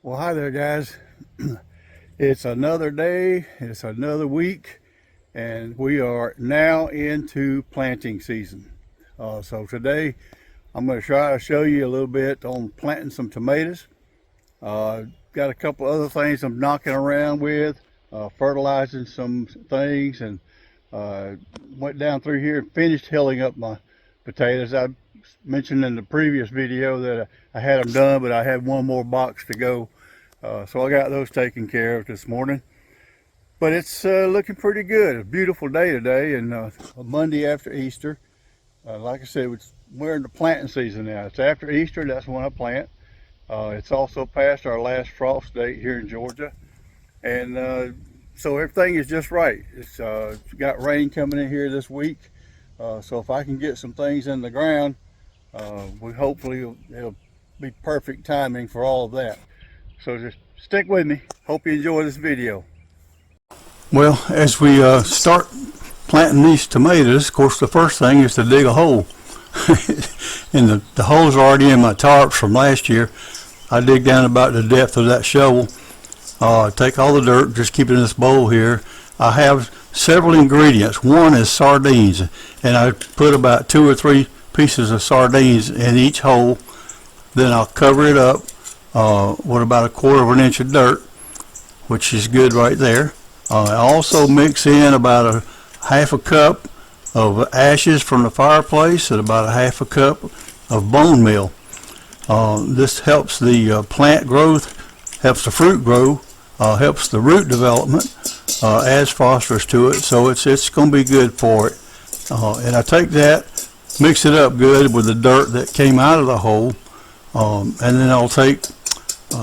Well, hi there, guys. It's another day, it's another week, and we are now into planting season. So today I'm going to try to show you a little bit on planting some tomatoes. Got a couple other things I'm knocking around with, fertilizing some things, and went down through here and finished hilling up my potatoes. I mentioned in the previous video that I had them done, but I had one more box to go. So I got those taken care of this morning. But it's looking pretty good. A beautiful day today, and a Monday after Easter. Like I said, we're in the planting season now. It's after Easter, that's when I plant. It's also past our last frost date here in Georgia. And so everything is just right. It's got rain coming in here this week. So if I can get some things in the ground, it'll be perfect timing for all of that. So just stick with me. Hope you enjoy this video. Well, as we start planting these tomatoes, of course the first thing is to dig a hole. And the holes are already in my tarps from last year. I dig down about the depth of that shovel. Take all the dirt, just keep it in this bowl here. I have several ingredients. One is sardines, and I put about 2 or 3 pieces of sardines in each hole. Then I'll cover it up with about 1/4 inch of dirt, which is good right there. I also mix in about a 1/2 cup of ashes from the fireplace and about a 1/2 cup of bone meal. This helps the plant growth, helps the fruit grow, helps the root development, adds phosphorus to it, so it's going to be good for it. And I take that, mix it up good with the dirt that came out of the hole, and then I'll take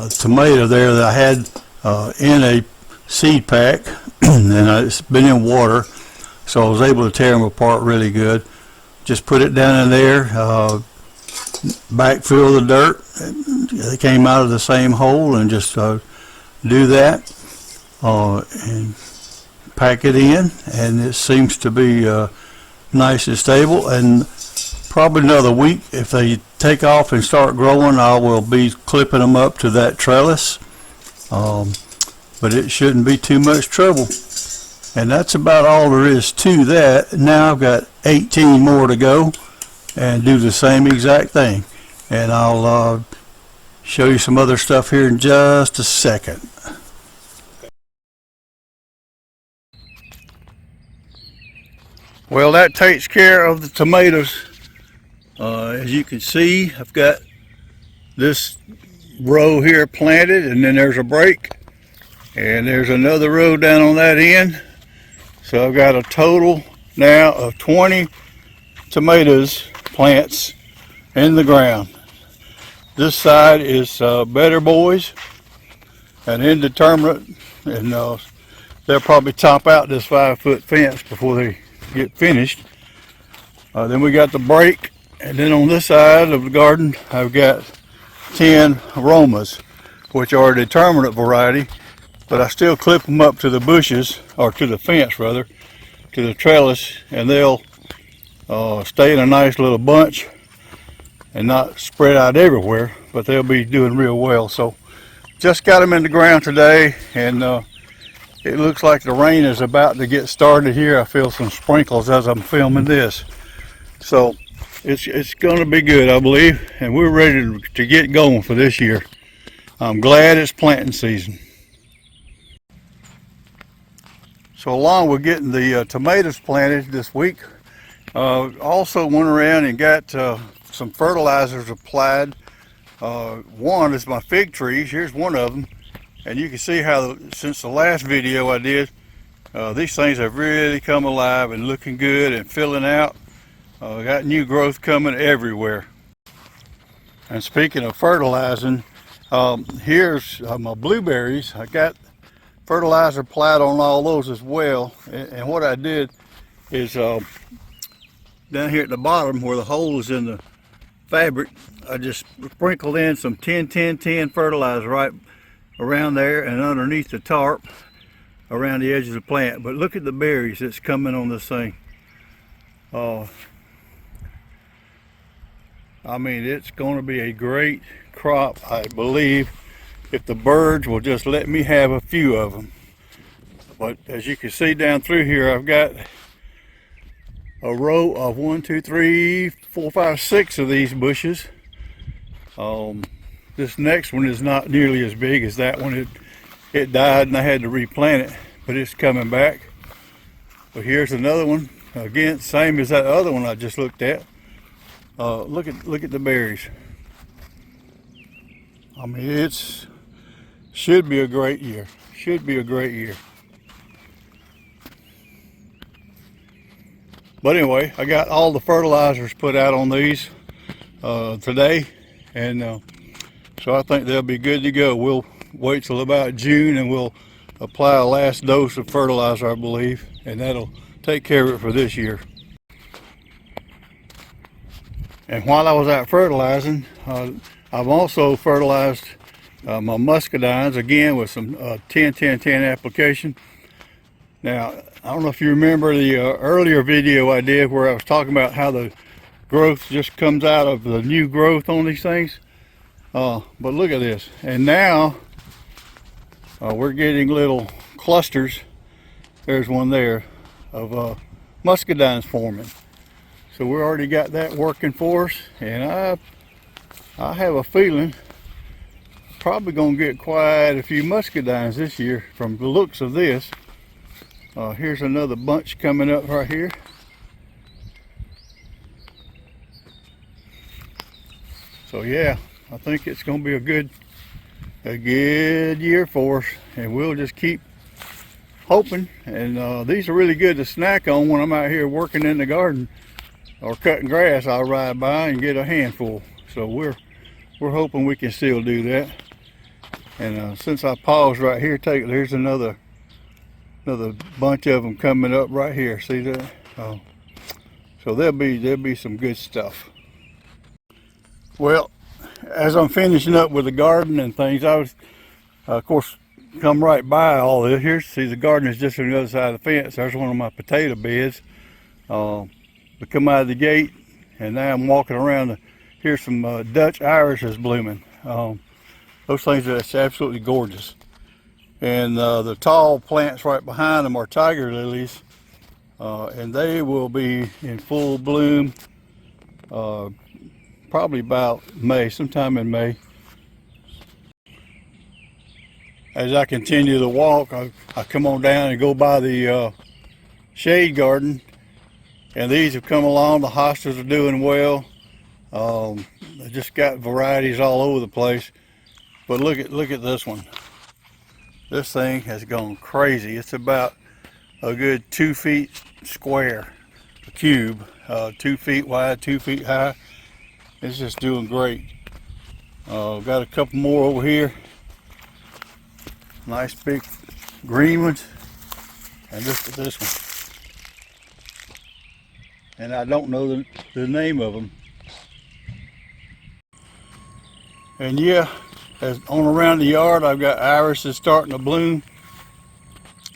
tomato there that I had in a seed pack, and it's been in water, so I was able to tear them apart really good. Just put it down in there, backfill the dirt. They came out of the same hole, and just do that and pack it in, and it seems to be nice and stable. And probably another week, if they take off and start growing, I will be clipping them up to that trellis, but it shouldn't be too much trouble. And that's about all there is to that. Now I've got 18 more to go and do the same exact thing, and I'll show you some other stuff here in just a second. Well, that takes care of the tomatoes. As you can see, I've got this row here planted, and then there's a break, and there's another row down on that end. So I've got a total now of 20 tomatoes plants in the ground. This side is Better Boys and Indeterminate, and they'll probably top out this 5-foot fence before they get finished. Then we got the break, and then on this side of the garden I've got 10 aromas, which are a determinate variety, but I still clip them up to the bushes, or to the fence rather, to the trellis, and they'll stay in a nice little bunch and not spread out everywhere, but they'll be doing real well. So just got them in the ground today, and it looks like the rain is about to get started here. I feel some sprinkles as I'm filming this, so it's going to be good, I believe, and we're ready to get going for this year. I'm glad it's planting season. So along with getting the tomatoes planted this week, also went around and got some fertilizers applied. One is my fig trees. Here's one of them, and you can see how since the last video I did, these things have really come alive and looking good and filling out. Got new growth coming everywhere. And speaking of fertilizing, here's my blueberries. I got fertilizer applied on all those as well, and what I did is down here at the bottom where the hole is in the fabric, I just sprinkled in some 10-10-10 fertilizer right around there and underneath the tarp around the edge of the plant. But look at the berries that's coming on this thing. I mean, it's going to be a great crop, I believe. if the birds will just let me have a few of them. But as you can see down through here, I've got a row of 1, 2, 3, 4, 5, 6 of these bushes. This next one is not nearly as big as that one. It died and I had to replant it, but it's coming back. But here's another one. Again, same as that other one I just looked at. Look at the berries. I mean, it's should be a great year. Should be a great year. But anyway, I got all the fertilizers put out on these today, and so I think they'll be good to go. We'll wait till about June and we'll apply a last dose of fertilizer, I believe, and that'll take care of it for this year. And while I was out fertilizing, I've also fertilized my muscadines again with some 10-10-10 application. Now, I don't know if you remember the earlier video I did where I was talking about how the growth just comes out of the new growth on these things. But look at this. And now we're getting little clusters. There's one there of muscadines forming. So we already got that working for us. And I have a feeling probably gonna get quite a few muscadines this year from the looks of this. Here's another bunch coming up right here. So yeah, I think it's gonna be a good year for us, and we'll just keep hoping. And these are really good to snack on when I'm out here working in the garden or cutting grass. I'll ride by and get a handful. So we're hoping we can still do that. And since I paused right here, there's another bunch of them coming up right here. See that? So there'll be some good stuff. Well, as I'm finishing up with the garden and things, I was of course come right by all this. Here, see, the garden is just on the other side of the fence. There's one of my potato beds. We come out of the gate, and now I'm walking around. Here's some Dutch irises blooming. Those things are just absolutely gorgeous. And the tall plants right behind them are tiger lilies, and they will be in full bloom probably about May, sometime in May. As I continue to walk, I come on down and go by the shade garden, and these have come along. The hostas are doing well. They just got varieties all over the place. But look at this one. This thing has gone crazy. It's about a good 2 feet square, a cube, 2 feet wide, 2 feet high. It's just doing great. Got a couple more over here. Nice big green ones. And look at this one. And I don't know the name of them. And yeah, as on around the yard, I've got irises starting to bloom.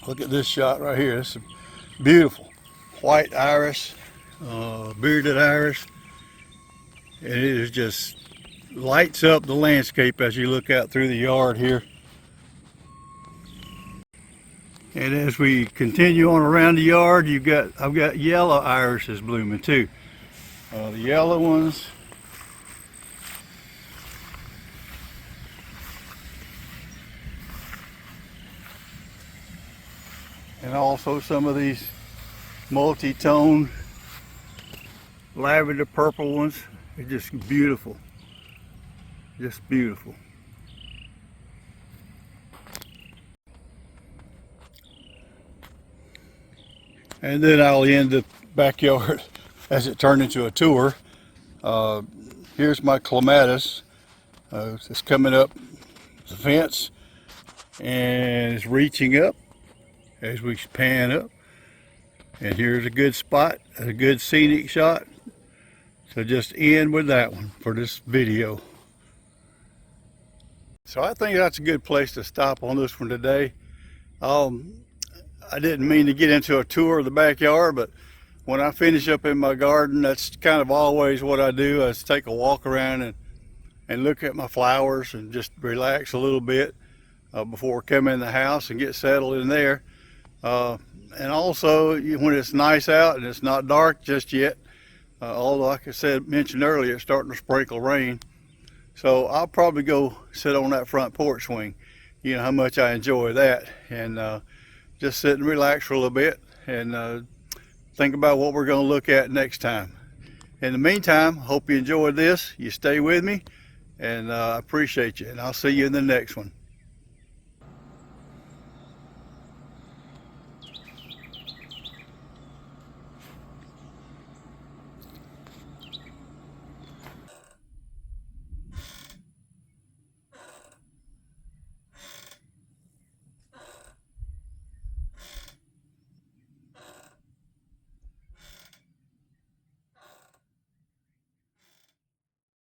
Look at this shot right here. It's a beautiful white iris, bearded iris. And it is just lights up the landscape as you look out through the yard here. And as we continue on around the yard, I've got yellow irises blooming too. The yellow ones. And also some of these multi-tone lavender purple ones. They're just beautiful. Just beautiful. And then I'll end the backyard as it turned into a tour. Here's my clematis. It's coming up the fence and it's reaching up as we pan up. And here's a good spot, a good scenic shot. So just end with that one for this video. So I think that's a good place to stop on this one today. I didn't mean to get into a tour of the backyard, but when I finish up in my garden, that's kind of always what I do. I just take a walk around and look at my flowers and just relax a little bit before coming in the house and get settled in there. And also when it's nice out and it's not dark just yet, although like I said, mentioned earlier, it's starting to sprinkle rain. So I'll probably go sit on that front porch swing. You know how much I enjoy that, and just sit and relax for a little bit and think about what we're going to look at next time. In the meantime, hope you enjoyed this. You stay with me, and I appreciate you, and I'll see you in the next one.